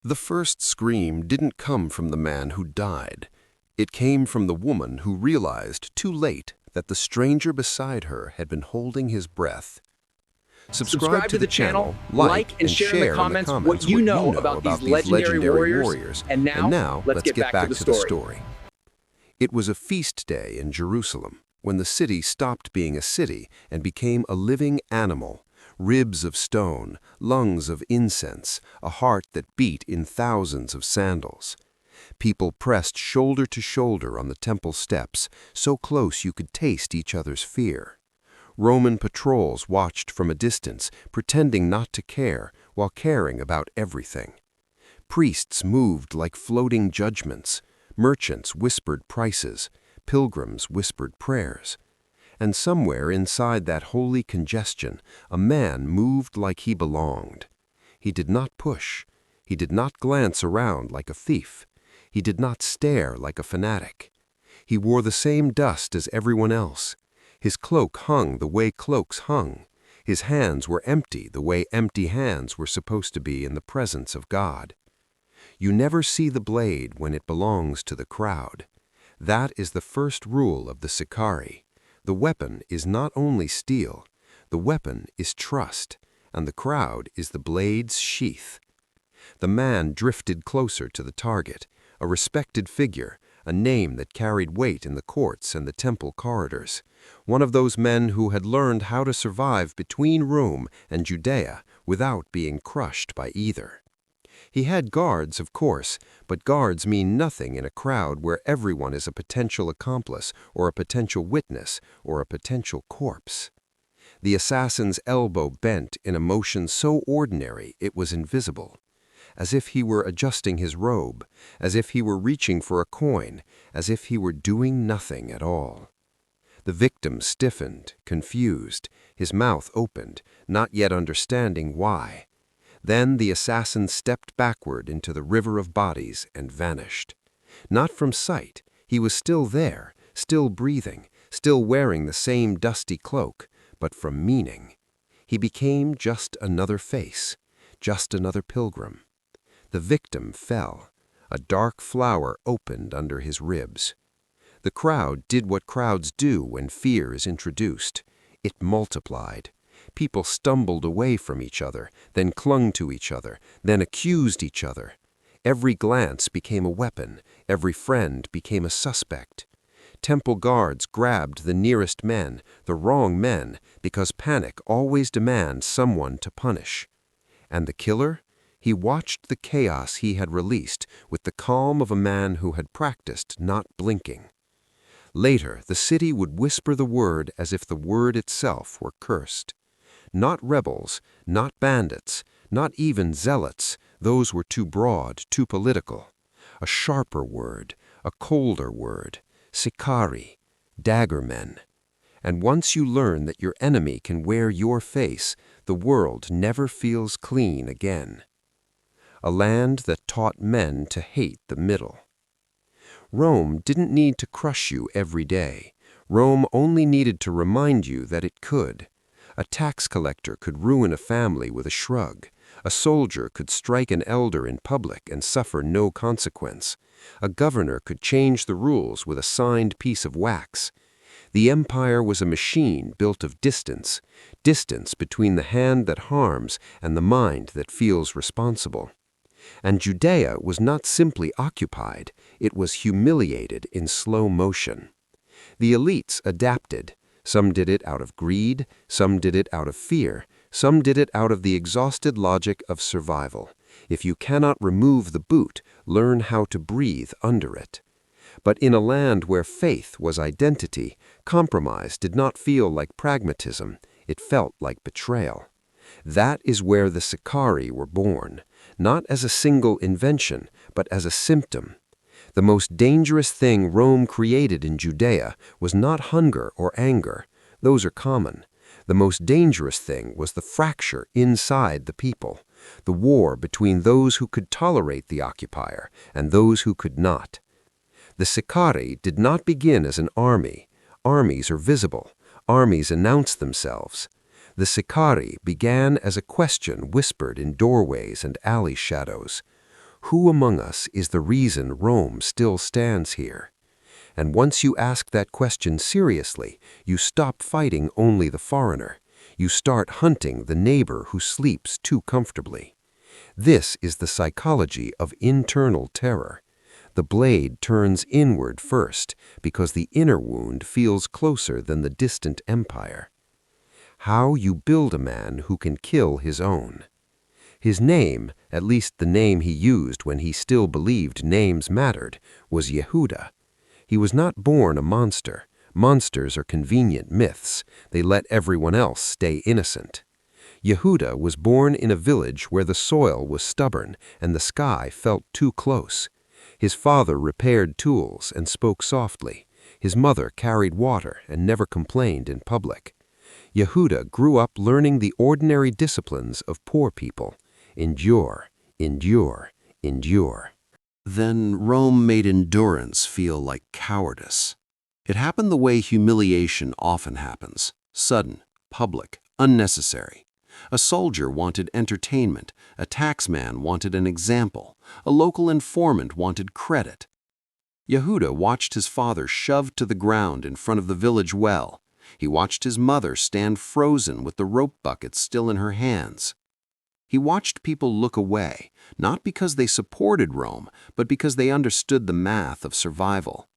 The first scream didn't come from the man who died. It came from the woman who realized too late that the stranger beside her had been holding his breath. Subscribe to the channel, like, and share in the comments what you know about these legendary warriors. And now, let's get back to the story. It was a feast day in Jerusalem, when the city stopped being a city and became a living animal. Ribs of stone, lungs of incense, a heart that beat in thousands of sandals. People pressed shoulder to shoulder on the temple steps, so close you could taste each other's fear. Roman patrols watched from a distance, pretending not to care, while caring about everything. Priests moved like floating judgments. Merchants whispered prices. Pilgrims whispered prayers. And somewhere inside that holy congestion, a man moved like he belonged. He did not push. He did not glance around like a thief. He did not stare like a fanatic. He wore the same dust as everyone else. His cloak hung the way cloaks hung. His hands were empty the way empty hands were supposed to be in the presence of God. You never see the blade when it belongs to the crowd. That is the first rule of the Sicarii. The weapon is not only steel, the weapon is trust, and the crowd is the blade's sheath. The man drifted closer to the target, a respected figure, a name that carried weight in the courts and the temple corridors, one of those men who had learned how to survive between Rome and Judea without being crushed by either. He had guards, of course, but guards mean nothing in a crowd where everyone is a potential accomplice or a potential witness or a potential corpse. The assassin's elbow bent in a motion so ordinary it was invisible, as if he were adjusting his robe, as if he were reaching for a coin, as if he were doing nothing at all. The victim stiffened, confused, his mouth opened, not yet understanding why. Then the assassin stepped backward into the river of bodies and vanished. Not from sight, he was still there, still breathing, still wearing the same dusty cloak, but from meaning. He became just another face, just another pilgrim. The victim fell. A dark flower opened under his ribs. The crowd did what crowds do when fear is introduced. It multiplied. People stumbled away from each other, then clung to each other, then accused each other. Every glance became a weapon, every friend became a suspect. Temple guards grabbed the nearest men, the wrong men, because panic always demands someone to punish. And the killer? He watched the chaos he had released with the calm of a man who had practiced not blinking. Later, the city would whisper the word as if the word itself were cursed. Not rebels, not bandits, not even zealots, those were too broad, too political. A sharper word, a colder word, Sicarii, Dagger-Men. And once you learn that your enemy can wear your face, the world never feels clean again. A land that taught men to hate the middle. Rome didn't need to crush you every day. Rome only needed to remind you that it could. A tax collector could ruin a family with a shrug. A soldier could strike an elder in public and suffer no consequence. A governor could change the rules with a signed piece of wax. The empire was a machine built of distance, distance between the hand that harms and the mind that feels responsible. And Judea was not simply occupied, it was humiliated in slow motion. The elites adapted. Some did it out of greed, some did it out of fear, some did it out of the exhausted logic of survival. If you cannot remove the boot, learn how to breathe under it. But in a land where faith was identity, compromise did not feel like pragmatism, it felt like betrayal. That is where the Sicarii were born, not as a single invention, but as a symptom. The most dangerous thing Rome created in Judea was not hunger or anger. Those are common. The most dangerous thing was the fracture inside the people, the war between those who could tolerate the occupier and those who could not. The Sicarii did not begin as an army. Armies are visible. Armies announce themselves. The Sicarii began as a question whispered in doorways and alley shadows. Who among us is the reason Rome still stands here? And once you ask that question seriously, you stop fighting only the foreigner. You start hunting the neighbor who sleeps too comfortably. This is the psychology of internal terror. The blade turns inward first because the inner wound feels closer than the distant empire. How you build a man who can kill his own. His name, at least the name he used when he still believed names mattered, was Yehuda. He was not born a monster. Monsters are convenient myths. They let everyone else stay innocent. Yehuda was born in a village where the soil was stubborn and the sky felt too close. His father repaired tools and spoke softly. His mother carried water and never complained in public. Yehuda grew up learning the ordinary disciplines of poor people. Endure, endure, endure. Then Rome made endurance feel like cowardice. It happened the way humiliation often happens: sudden, public, unnecessary. A soldier wanted entertainment, a taxman wanted an example, a local informant wanted credit. Yehuda watched his father shoved to the ground in front of the village well. He watched his mother stand frozen with the rope bucket still in her hands. He watched people look away, not because they supported Rome, but because they understood the math of survival.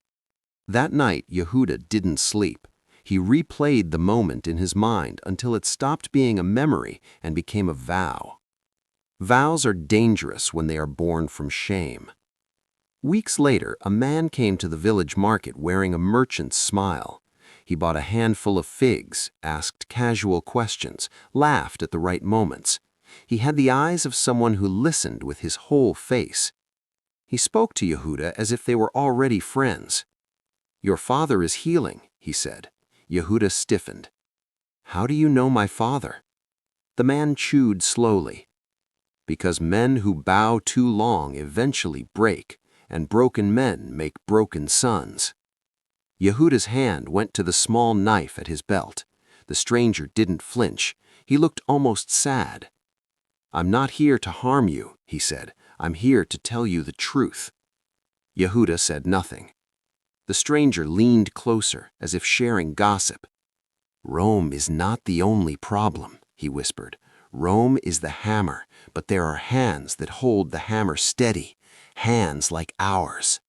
That night, Yehuda didn't sleep. He replayed the moment in his mind until it stopped being a memory and became a vow. Vows are dangerous when they are born from shame. Weeks later, a man came to the village market wearing a merchant's smile. He bought a handful of figs, asked casual questions, laughed at the right moments. He had the eyes of someone who listened with his whole face. He spoke to Yehuda as if they were already friends. "Your father is healing," he said. Yehuda stiffened. "How do you know my father?" The man chewed slowly. "Because men who bow too long eventually break, and broken men make broken sons." Yehuda's hand went to the small knife at his belt. The stranger didn't flinch. He looked almost sad. "I'm not here to harm you," he said. "I'm here to tell you the truth." Yehuda said nothing. The stranger leaned closer, as if sharing gossip. "Rome is not the only problem," he whispered. "Rome is the hammer, but there are hands that hold the hammer steady, hands like ours."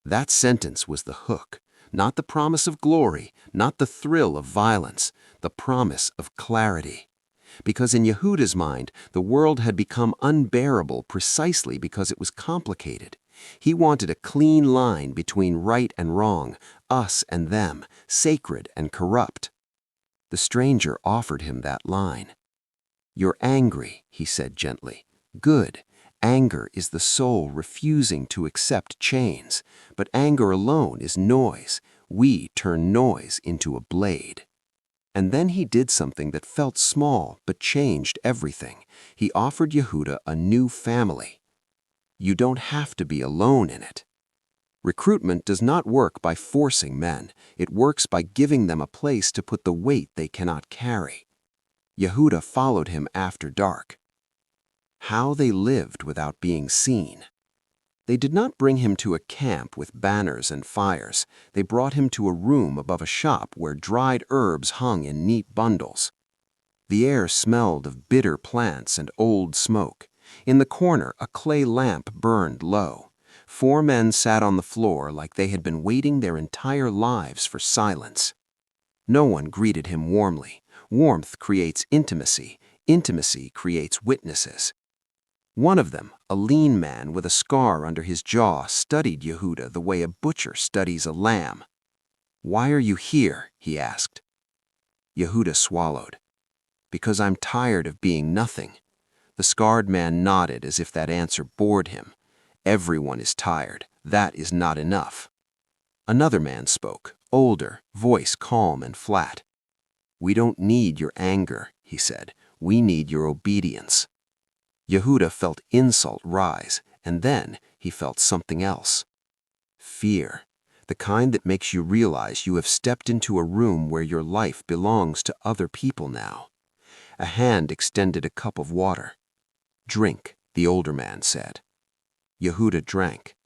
That sentence was the hook, not the promise of glory, not the thrill of violence, the promise of clarity. Because in Yehuda's mind, the world had become unbearable precisely because it was complicated. He wanted a clean line between right and wrong, us and them, sacred and corrupt. The stranger offered him that line. "You're angry," he said gently. "Good. Anger is the soul refusing to accept chains, but anger alone is noise. We turn noise into a blade." And then he did something that felt small but changed everything. He offered Yehuda a new family. You don't have to be alone in it. Recruitment does not work by forcing men. It works by giving them a place to put the weight they cannot carry. Yehuda followed him after dark. How they lived without being seen. They did not bring him to a camp with banners and fires. They brought him to a room above a shop where dried herbs hung in neat bundles. The air smelled of bitter plants and old smoke. In the corner, a clay lamp burned low. 4 men sat on the floor like they had been waiting their entire lives for silence. No one greeted him warmly. Warmth creates intimacy. Intimacy creates witnesses. One of them, a lean man with a scar under his jaw, studied Yehuda the way a butcher studies a lamb. "Why are you here?" he asked. Yehuda swallowed. "Because I'm tired of being nothing." The scarred man nodded as if that answer bored him. "Everyone is tired. That is not enough." Another man spoke, older, voice calm and flat. "We don't need your anger," he said. "We need your obedience." Yehuda felt insult rise, and then he felt something else. Fear, the kind that makes you realize you have stepped into a room where your life belongs to other people now. A hand extended a cup of water. "Drink," the older man said. Yehuda drank.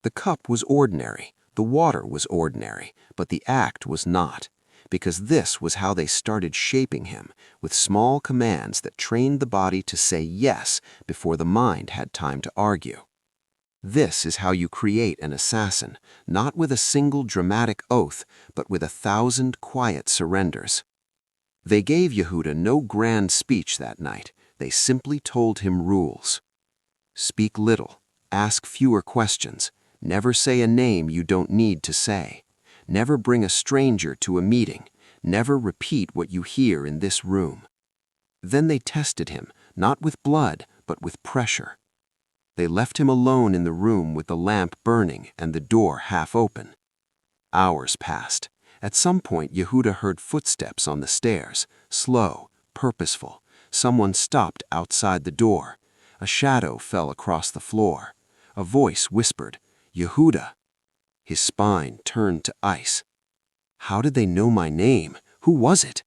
The cup was ordinary, the water was ordinary, but the act was not, because this was how they started shaping him, with small commands that trained the body to say yes before the mind had time to argue. This is how you create an assassin, not with a single dramatic oath, but with 1,000 quiet surrenders. They gave Yehuda no grand speech that night. They simply told him rules. Speak little, ask fewer questions, never say a name you don't need to say, never bring a stranger to a meeting, never repeat what you hear in this room. Then they tested him, not with blood, but with pressure. They left him alone in the room with the lamp burning and the door half open. Hours passed. At some point, Yehuda heard footsteps on the stairs, slow, purposeful. Someone stopped outside the door. A shadow fell across the floor. A voice whispered, "Yehuda." His spine turned to ice. How did they know my name? Who was it?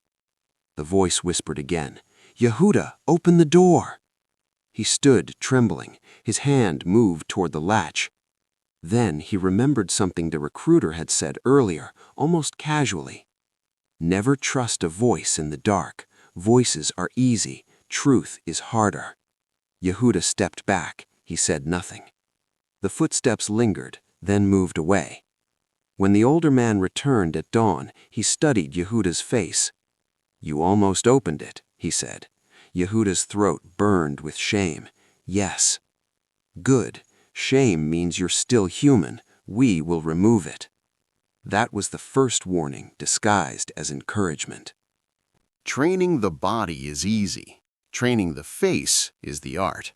The voice whispered again, "Yehuda, open the door." He stood, trembling. His hand moved toward the latch. Then he remembered something the recruiter had said earlier, almost casually. Never trust a voice in the dark. Voices are easy. Truth is harder. Yehuda stepped back. He said nothing. The footsteps lingered, then moved away. When the older man returned at dawn, he studied Yehuda's face. "You almost opened it," he said. Yehuda's throat burned with shame. "Yes." "Good. Shame means you're still human. We will remove it." That was the first warning disguised as encouragement. Training the body is easy. Training the face is the art.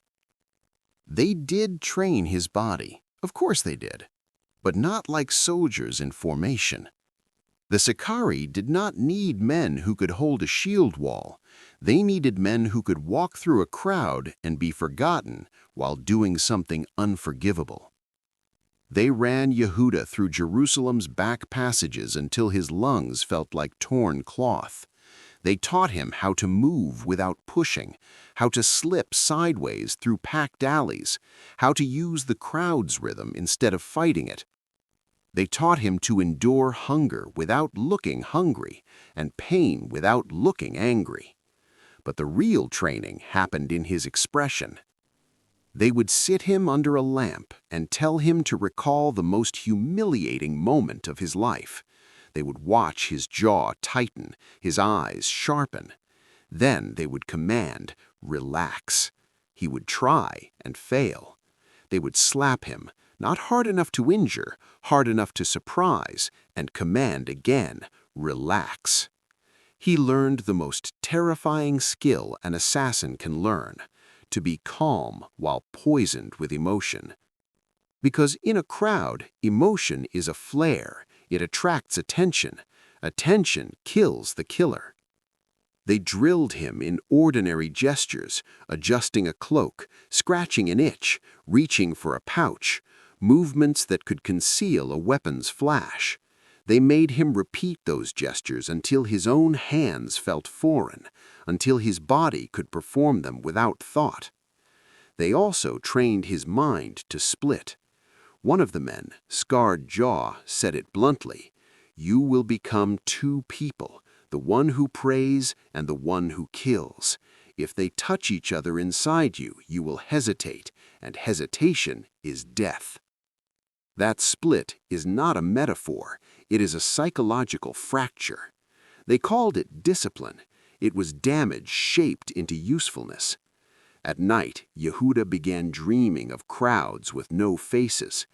They did train his body. Of course they did. But not like soldiers in formation. The Sicarii did not need men who could hold a shield wall. They needed men who could walk through a crowd and be forgotten while doing something unforgivable. They ran Yehuda through Jerusalem's back passages until his lungs felt like torn cloth. They taught him how to move without pushing, how to slip sideways through packed alleys, how to use the crowd's rhythm instead of fighting it. They taught him to endure hunger without looking hungry and pain without looking angry. But the real training happened in his expression. They would sit him under a lamp and tell him to recall the most humiliating moment of his life. They would watch his jaw tighten, his eyes sharpen. Then they would command, "Relax." He would try and fail. They would slap him, not hard enough to injure, hard enough to surprise, and command again, "Relax." He learned the most terrifying skill an assassin can learn, to be calm while poisoned with emotion. Because in a crowd, emotion is a flare. It attracts attention. Attention kills the killer. They drilled him in ordinary gestures, adjusting a cloak, scratching an itch, reaching for a pouch, movements that could conceal a weapon's flash. They made him repeat those gestures until his own hands felt foreign, until his body could perform them without thought. They also trained his mind to split. One of the men, scarred jaw, said it bluntly, "You will become two people, the one who prays and the one who kills. If they touch each other inside you, you will hesitate, and hesitation is death." That split is not a metaphor, it is a psychological fracture. They called it discipline. It was damage shaped into usefulness. At night, Yehuda began dreaming of crowds with no faces.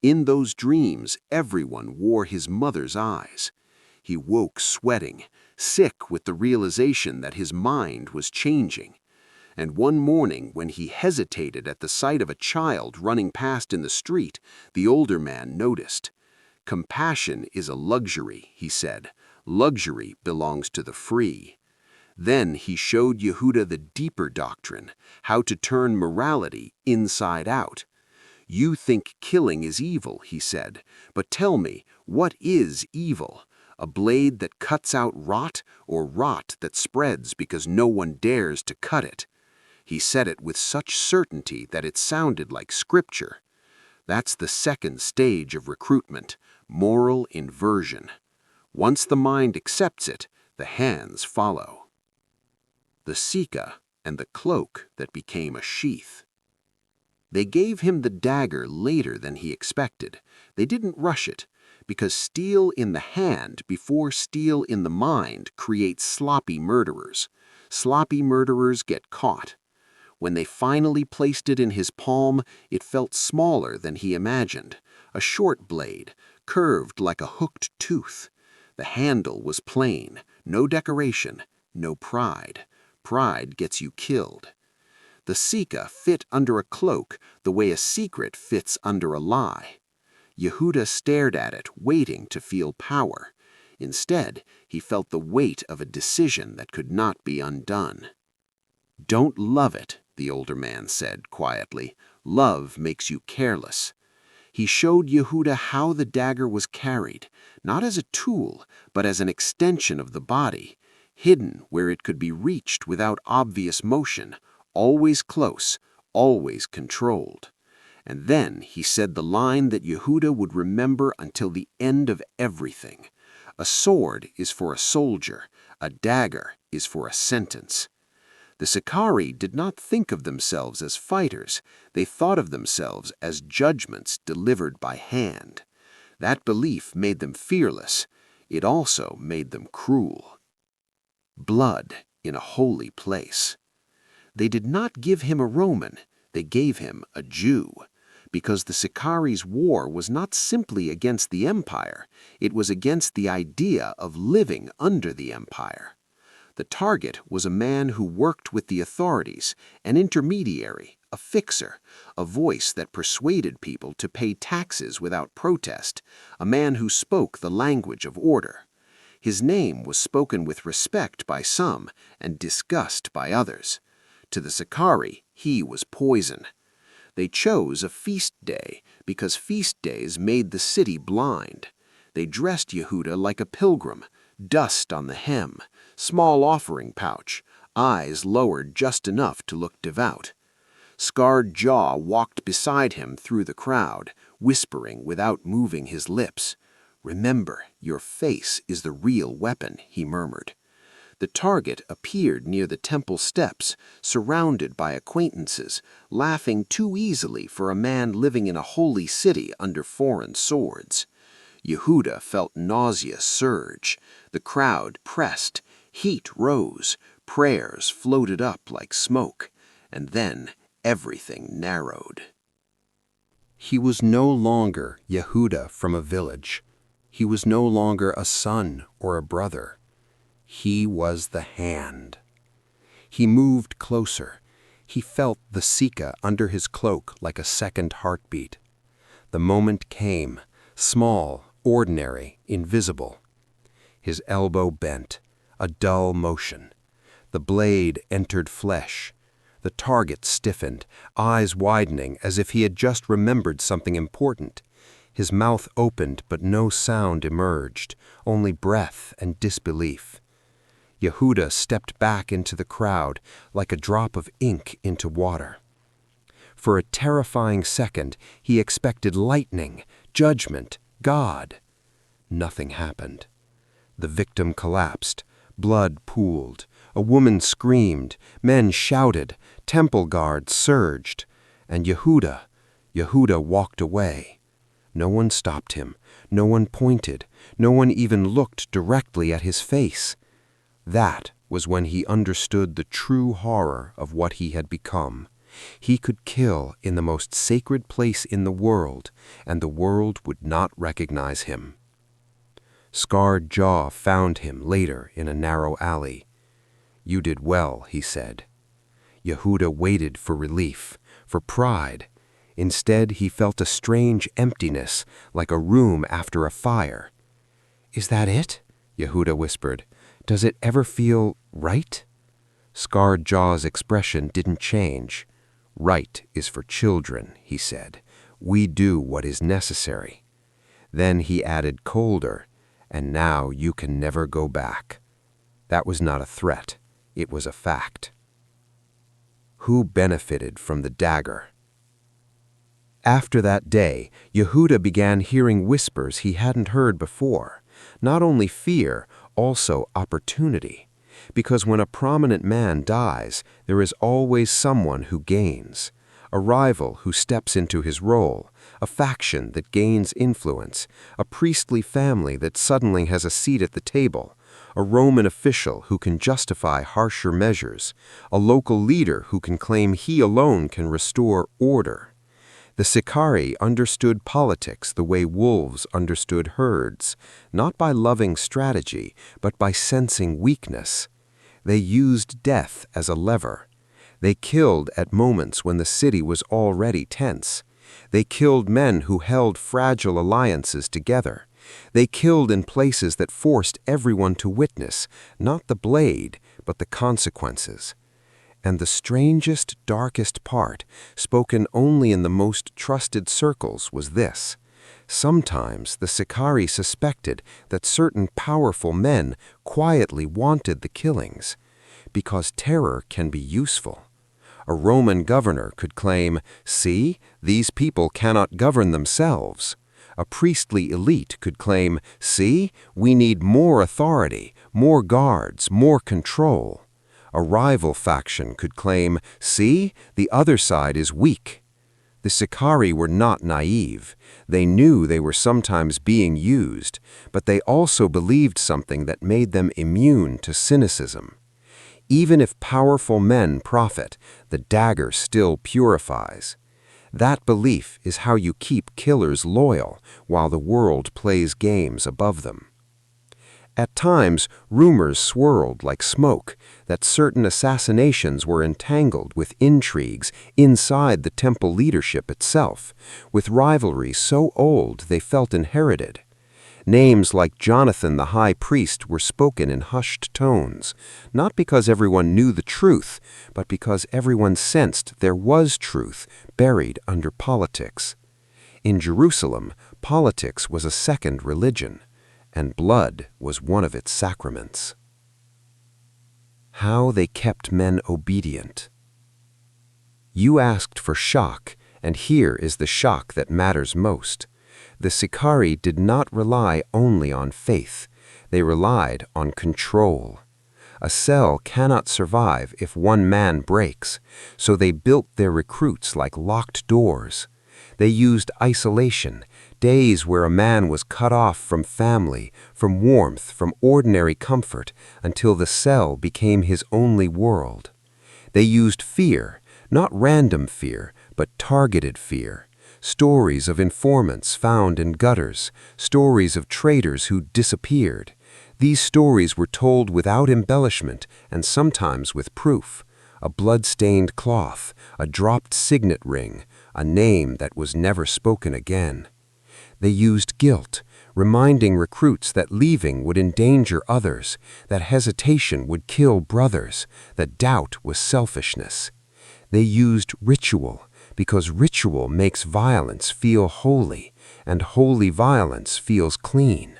In those dreams, everyone wore his mother's eyes. He woke sweating, sick with the realization that his mind was changing. And one morning, when he hesitated at the sight of a child running past in the street, the older man noticed. "Compassion is a luxury," he said. "Luxury belongs to the free." Then he showed Yehuda the deeper doctrine, how to turn morality inside out. "You think killing is evil," he said, "but tell me, what is evil? A blade that cuts out rot, or rot that spreads because no one dares to cut it?" He said it with such certainty that it sounded like scripture. That's the second stage of recruitment, moral inversion. Once the mind accepts it, the hands follow. The Sika and the cloak that became a sheath. They gave him the dagger later than he expected. They didn't rush it, because steel in the hand before steel in the mind creates sloppy murderers. Sloppy murderers get caught. When they finally placed it in his palm, it felt smaller than he imagined. A short blade, curved like a hooked tooth. The handle was plain, no decoration, no pride. Pride gets you killed. The Sika fit under a cloak the way a secret fits under a lie. Yehuda stared at it, waiting to feel power. Instead, he felt the weight of a decision that could not be undone. "Don't love it," the older man said quietly. "Love makes you careless." He showed Yehuda how the dagger was carried, not as a tool, but as an extension of the body, hidden where it could be reached without obvious motion, always close, always controlled. And then he said the line that Yehuda would remember until the end of everything. A sword is for a soldier, a dagger is for a sentence. The Sicarii did not think of themselves as fighters, they thought of themselves as judgments delivered by hand. That belief made them fearless. It also made them cruel. Blood in a holy place. They did not give him a Roman, they gave him a Jew. Because the Sicarii's war was not simply against the empire, it was against the idea of living under the empire. The target was a man who worked with the authorities, an intermediary, a fixer, a voice that persuaded people to pay taxes without protest, a man who spoke the language of order. His name was spoken with respect by some and disgust by others. To the Sicarii, he was poison. They chose a feast day because feast days made the city blind. They dressed Yehuda like a pilgrim, dust on the hem, small offering pouch, eyes lowered just enough to look devout. Scarred Jaw walked beside him through the crowd, whispering without moving his lips. "Remember, your face is the real weapon," he murmured. The target appeared near the temple steps, surrounded by acquaintances, laughing too easily for a man living in a holy city under foreign swords. Yehuda felt nausea surge. The crowd pressed. Heat rose. Prayers floated up like smoke. And then everything narrowed. He was no longer Yehuda from a village. He was no longer a son or a brother. He was the hand. He moved closer. He felt the Sika under his cloak like a second heartbeat. The moment came, small, ordinary, invisible. His elbow bent, a dull motion. The blade entered flesh. The target stiffened, eyes widening as if he had just remembered something important. His mouth opened, but no sound emerged, only breath and disbelief. Yehuda stepped back into the crowd like a drop of ink into water. For a terrifying second, he expected lightning, judgment, God. Nothing happened. The victim collapsed. Blood pooled. A woman screamed. Men shouted. Temple guards surged. And Yehuda walked away. No one stopped him. No one pointed. No one even looked directly at his face. That was when he understood the true horror of what he had become. He could kill in the most sacred place in the world, and the world would not recognize him. Scarred Jaw found him later in a narrow alley. "You did well," he said. Yehuda waited for relief, for pride. Instead, he felt a strange emptiness, like a room after a fire. "Is that it?" Yehuda whispered. "Does it ever feel right?" Scarred Jaw's expression didn't change. "Right is for children," he said. "We do what is necessary." Then he added colder, "And now you can never go back." That was not a threat. It was a fact. who benefited from the dagger. After that day, Yehuda began hearing whispers he hadn't heard before. Not only fear, also opportunity. Because when a prominent man dies, there is always someone who gains. A rival who steps into his role, a faction that gains influence, a priestly family that suddenly has a seat at the table, a Roman official who can justify harsher measures, a local leader who can claim he alone can restore order. The Sicarii understood politics the way wolves understood herds, not by loving strategy, but by sensing weakness. They used death as a lever. They killed at moments when the city was already tense. They killed men who held fragile alliances together. They killed in places that forced everyone to witness, not the blade, but the consequences. And the strangest, darkest part, spoken only in the most trusted circles, was this. Sometimes the Sicarii suspected that certain powerful men quietly wanted the killings, because terror can be useful. A Roman governor could claim, "See, these people cannot govern themselves." A priestly elite could claim, "See, we need more authority, more guards, more control." A rival faction could claim, "See, the other side is weak." The Sicarii were not naive. They knew they were sometimes being used, but they also believed something that made them immune to cynicism. Even if powerful men profit, the dagger still purifies. That belief is how you keep killers loyal while the world plays games above them. At times, rumors swirled like smoke that certain assassinations were entangled with intrigues inside the temple leadership itself, with rivalries so old they felt inherited. Names like Jonathan the high priest were spoken in hushed tones, not because everyone knew the truth, but because everyone sensed there was truth buried under politics. In Jerusalem, politics was a second religion, and blood was one of its sacraments. How they kept men obedient. You asked for shock, and here is the shock that matters most. The Sicarii did not rely only on faith. They relied on control. A cell cannot survive if one man breaks, so they built their recruits like locked doors. They used isolation, days where a man was cut off from family, from warmth, from ordinary comfort, until the cell became his only world. They used fear, not random fear, but targeted fear. Stories of informants found in gutters, stories of traitors who disappeared. These stories were told without embellishment and sometimes with proof. A blood-stained cloth, a dropped signet ring, a name that was never spoken again. They used guilt, reminding recruits that leaving would endanger others, that hesitation would kill brothers, that doubt was selfishness. They used ritual, because ritual makes violence feel holy, and holy violence feels clean.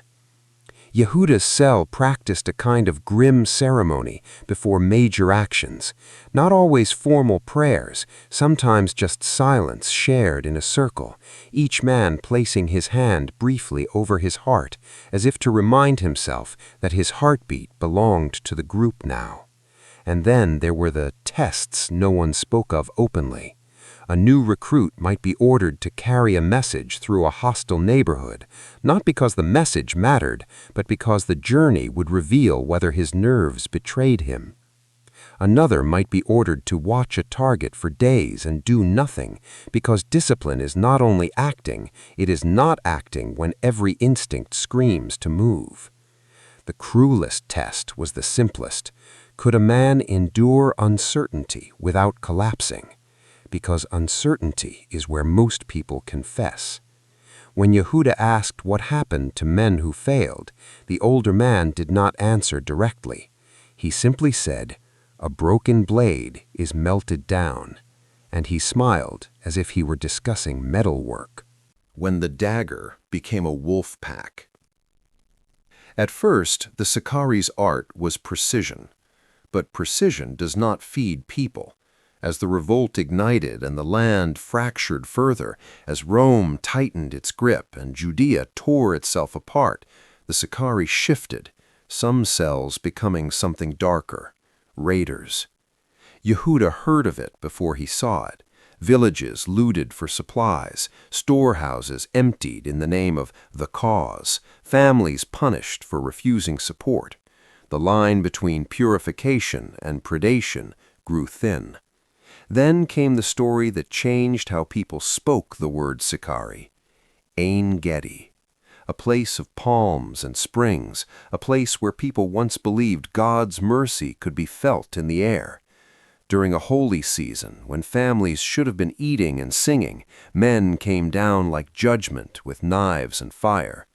Yehuda's cell practiced a kind of grim ceremony before major actions, not always formal prayers, sometimes just silence shared in a circle, each man placing his hand briefly over his heart, as if to remind himself that his heartbeat belonged to the group now. And then there were the tests no one spoke of openly. A new recruit might be ordered to carry a message through a hostile neighborhood, not because the message mattered, but because the journey would reveal whether his nerves betrayed him. Another might be ordered to watch a target for days and do nothing, because discipline is not only acting, it is not acting when every instinct screams to move. The cruelest test was the simplest. Could a man endure uncertainty without collapsing? Because uncertainty is where most people confess. When Yehuda asked what happened to men who failed, the older man did not answer directly. He simply said, "A broken blade is melted down," and he smiled as if he were discussing metalwork. When the dagger became a wolf pack. At first, the Sicarii's art was precision. But precision does not feed people. As the revolt ignited and the land fractured further, as Rome tightened its grip and Judea tore itself apart, the Sicarii shifted, some cells becoming something darker, raiders. Yehuda heard of it before he saw it. Villages looted for supplies, storehouses emptied in the name of the cause, families punished for refusing support. The line between purification and predation grew thin. Then came the story that changed how people spoke the word Sicarii. Ein Gedi, a place of palms and springs, a place where people once believed God's mercy could be felt in the air. During a holy season, when families should have been eating and singing, men came down like judgment with knives and fire.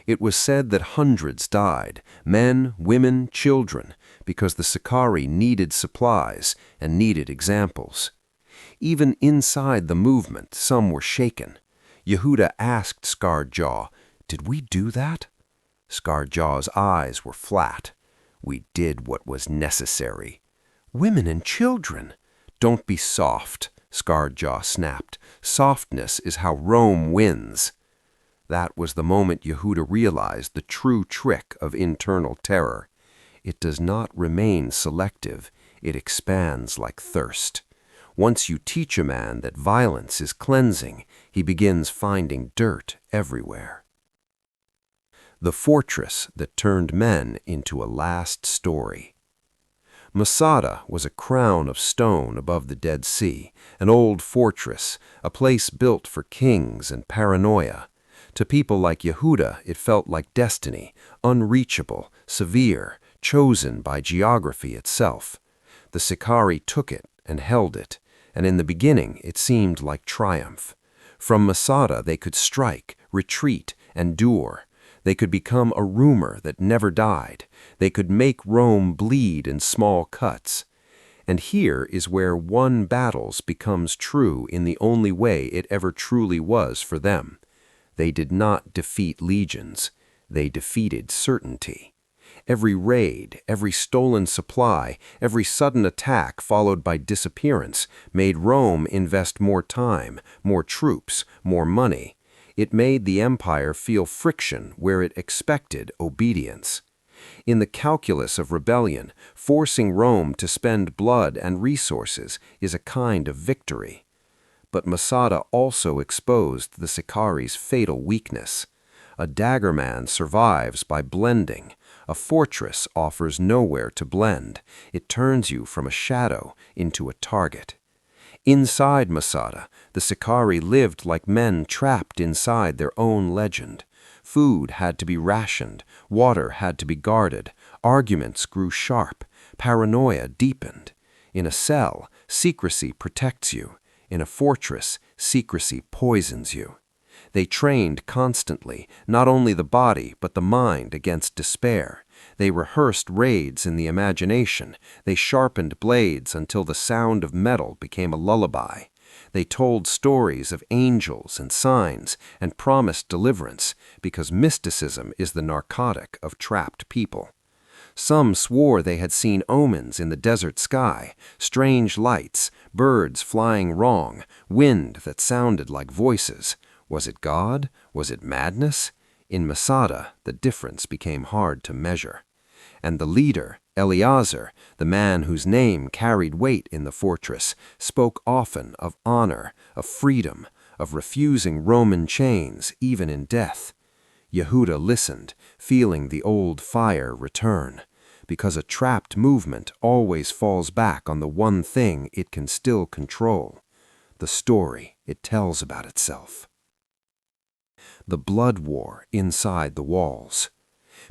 It was said that hundreds died, men, women, children, because the Sicarii needed supplies and needed examples. Even inside the movement, some were shaken. Yehuda asked Scarred Jaw, "Did we do that?" Scarred Jaw's eyes were flat. "We did what was necessary." "Women and children." "Don't be soft," Scarred Jaw snapped. "Softness is how Rome wins." That was the moment Yehuda realized the true trick of internal terror. It does not remain selective, it expands like thirst. Once you teach a man that violence is cleansing, he begins finding dirt everywhere. The fortress that turned men into a last story. Masada was a crown of stone above the Dead Sea, an old fortress, a place built for kings and paranoia. To people like Yehuda, it felt like destiny, unreachable, severe, chosen by geography itself. The Sicarii took it and held it, and in the beginning it seemed like triumph. From Masada they could strike, retreat, endure. They could become a rumor that never died. They could make Rome bleed in small cuts. And here is where one battles becomes true in the only way it ever truly was for them. They did not defeat legions. They defeated certainty. Every raid, every stolen supply, every sudden attack followed by disappearance made Rome invest more time, more troops, more money. It made the empire feel friction where it expected obedience. In the calculus of rebellion, forcing Rome to spend blood and resources is a kind of victory. But Masada also exposed the Sicarii's fatal weakness. A Dagger-Man survives by blending. A fortress offers nowhere to blend. It turns you from a shadow into a target. Inside Masada, the Sicarii lived like men trapped inside their own legend. Food had to be rationed, water had to be guarded, arguments grew sharp, paranoia deepened. In a cell, secrecy protects you. In a fortress, secrecy poisons you. They trained constantly, not only the body but the mind against despair. They rehearsed raids in the imagination. They sharpened blades until the sound of metal became a lullaby. They told stories of angels and signs and promised deliverance, because mysticism is the narcotic of trapped people. Some swore they had seen omens in the desert sky, strange lights, birds flying wrong, wind that sounded like voices. Was it God? Was it madness? In Masada, the difference became hard to measure. And the leader, Eleazar, the man whose name carried weight in the fortress, spoke often of honor, of freedom, of refusing Roman chains, even in death. Yehuda listened, feeling the old fire return, because a trapped movement always falls back on the one thing it can still control, the story it tells about itself. The blood war inside the walls.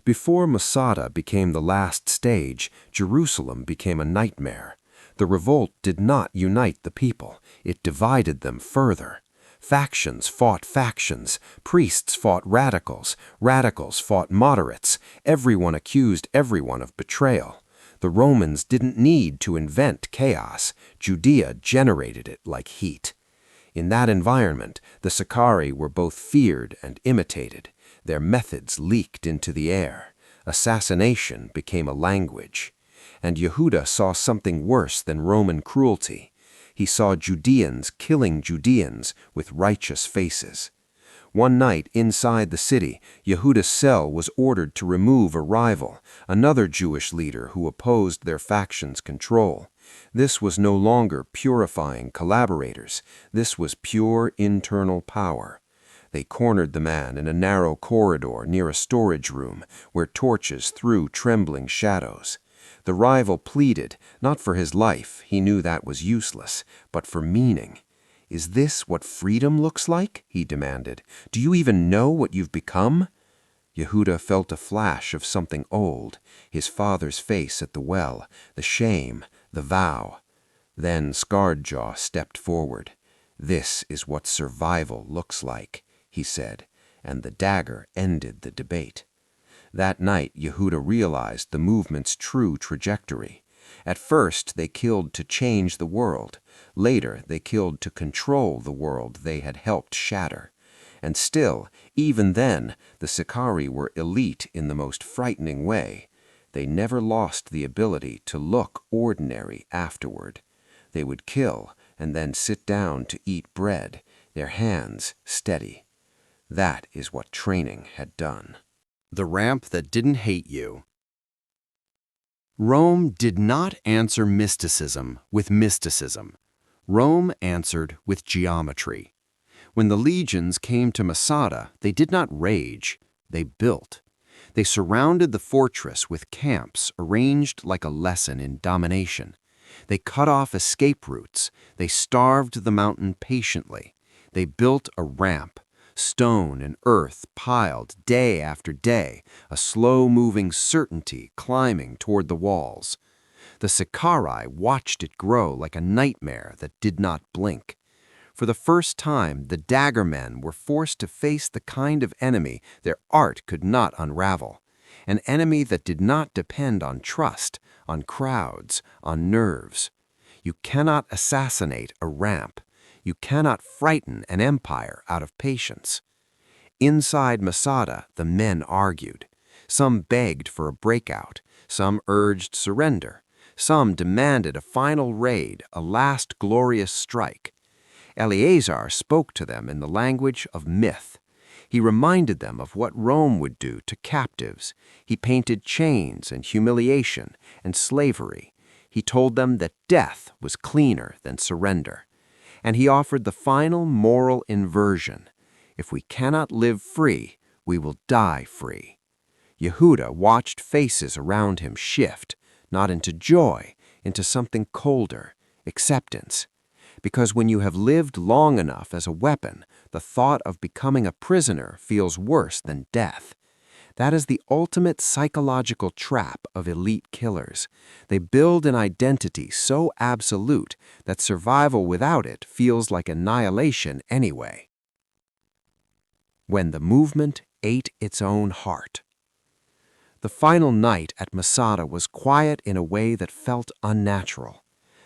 Before Masada became the last stage, Jerusalem became a nightmare. The revolt did not unite the people, it divided them further. Factions fought factions, priests fought radicals, radicals fought moderates, everyone accused everyone of betrayal. The Romans didn't need to invent chaos, Judea generated it like heat. In that environment, the Sicarii were both feared and imitated. Their methods leaked into the air. Assassination became a language. And Yehuda saw something worse than Roman cruelty. He saw Judeans killing Judeans with righteous faces. One night inside the city, Yehuda's cell was ordered to remove a rival, another Jewish leader who opposed their faction's control. This was no longer purifying collaborators. This was pure internal power. They cornered the man in a narrow corridor near a storage room where torches threw trembling shadows. The rival pleaded, not for his life, he knew that was useless, but for meaning. "Is this what freedom looks like?" he demanded. "Do you even know what you've become?" Yehuda felt a flash of something old, his father's face at the well, the shame, the vow. Then Scarred Jaw stepped forward. "This is what survival looks like," he said, and the dagger ended the debate. That night, Yehuda realized the movement's true trajectory. At first, they killed to change the world. Later, they killed to control the world they had helped shatter. And still, even then, the Sicarii were elite in the most frightening way. They never lost the ability to look ordinary afterward. They would kill and then sit down to eat bread, their hands steady. That is what training had done. The ramp that didn't hate you. Rome did not answer mysticism with mysticism. Rome answered with geometry. When the legions came to Masada, they did not rage, they built. They surrounded the fortress with camps arranged like a lesson in domination. They cut off escape routes. They starved the mountain patiently. They built a ramp, stone and earth piled day after day, a slow-moving certainty climbing toward the walls. The Sicarii watched it grow like a nightmare that did not blink. For the first time, the Dagger-Men were forced to face the kind of enemy their art could not unravel, an enemy that did not depend on trust, on crowds, on nerves. You cannot assassinate a ramp. You cannot frighten an empire out of patience. Inside Masada, the men argued. Some begged for a breakout. Some urged surrender. Some demanded a final raid, a last glorious strike. Eleazar spoke to them in the language of myth. He reminded them of what Rome would do to captives. He painted chains and humiliation and slavery. He told them that death was cleaner than surrender. And he offered the final moral inversion. If we cannot live free, we will die free. Yehuda watched faces around him shift, not into joy, into something colder, acceptance. Because when you have lived long enough as a weapon, the thought of becoming a prisoner feels worse than death. That is the ultimate psychological trap of elite killers. They build an identity so absolute that survival without it feels like annihilation anyway. When the movement ate its own heart. The final night at Masada was quiet in a way that felt unnatural.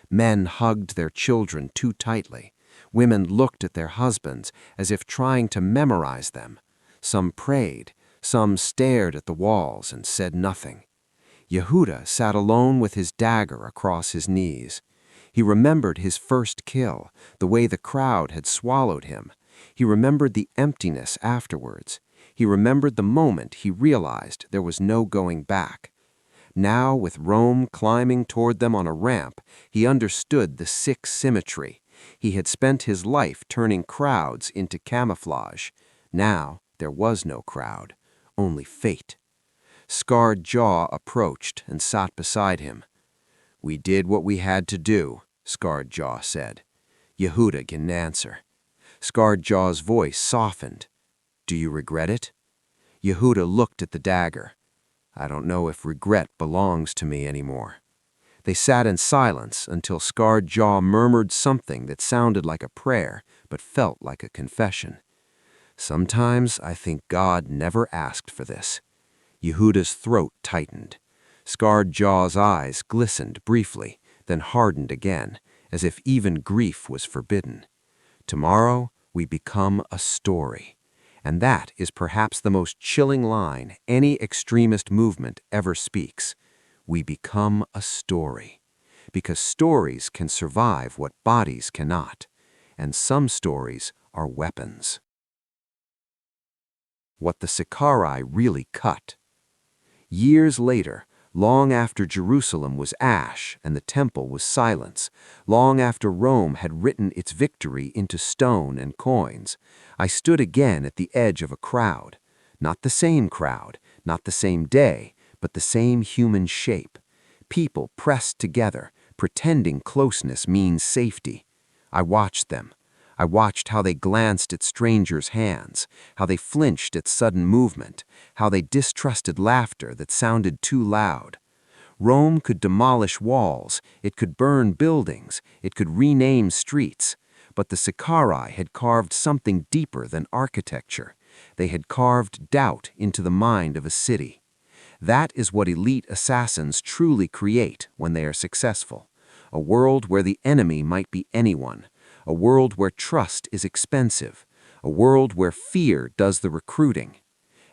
Men hugged their children too tightly. Women looked at their husbands as if trying to memorize them. Some prayed. Some stared at the walls and said nothing. Yehuda sat alone with his dagger across his knees. He remembered his first kill, the way the crowd had swallowed him. He remembered the emptiness afterwards. He remembered the moment he realized there was no going back. Now, with Rome climbing toward them on a ramp, he understood the sick symmetry. He had spent his life turning crowds into camouflage. Now, there was no crowd, only fate. Scarred Jaw approached and sat beside him. "We did what we had to do," Scarred Jaw said. Yehuda didn't answer. Scarred Jaw's voice softened. "Do you regret it?" Yehuda looked at the dagger. "I don't know if regret belongs to me anymore." They sat in silence until Scarred Jaw murmured something that sounded like a prayer but felt like a confession. "Sometimes I think God never asked for this." Yehuda's throat tightened. Scarred Jaw's eyes glistened briefly, then hardened again, as if even grief was forbidden. "Tomorrow we become a story." And that is perhaps the most chilling line any extremist movement ever speaks. We become a story. because stories can survive what bodies cannot, and some stories are weapons. What the Sicarii really cut. Years later, long after Jerusalem was ash and the temple was silence, long after Rome had written its victory into stone and coins, I stood again at the edge of a crowd. Not the same crowd, not the same day, but the same human shape. People pressed together, pretending closeness means safety. I watched them. I watched how they glanced at strangers' hands, how they flinched at sudden movement, how they distrusted laughter that sounded too loud. Rome could demolish walls, it could burn buildings, it could rename streets, but the Sicarii had carved something deeper than architecture. They had carved doubt into the mind of a city. That is what elite assassins truly create when they are successful. A world where the enemy might be anyone. A world where trust is expensive. A world where fear does the recruiting.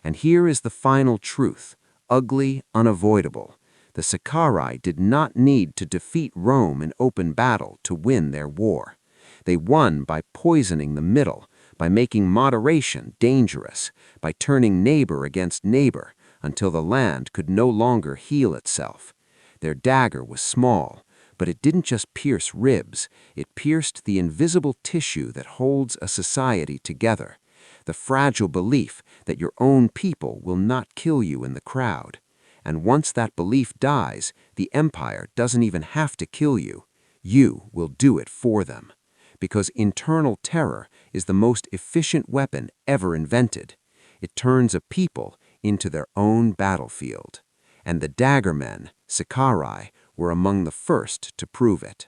And here is the final truth, ugly, unavoidable. The Sicarii did not need to defeat Rome in open battle to win their war. They won by poisoning the middle, by making moderation dangerous, by turning neighbor against neighbor until the land could no longer heal itself. Their dagger was small, but it didn't just pierce ribs, it pierced the invisible tissue that holds a society together, the fragile belief that your own people will not kill you in the crowd. And once that belief dies, the empire doesn't even have to kill you. You will do it for them. Because internal terror is the most efficient weapon ever invented. It turns a people into their own battlefield. And the Dagger-Men, Sicarii, were among the first to prove it.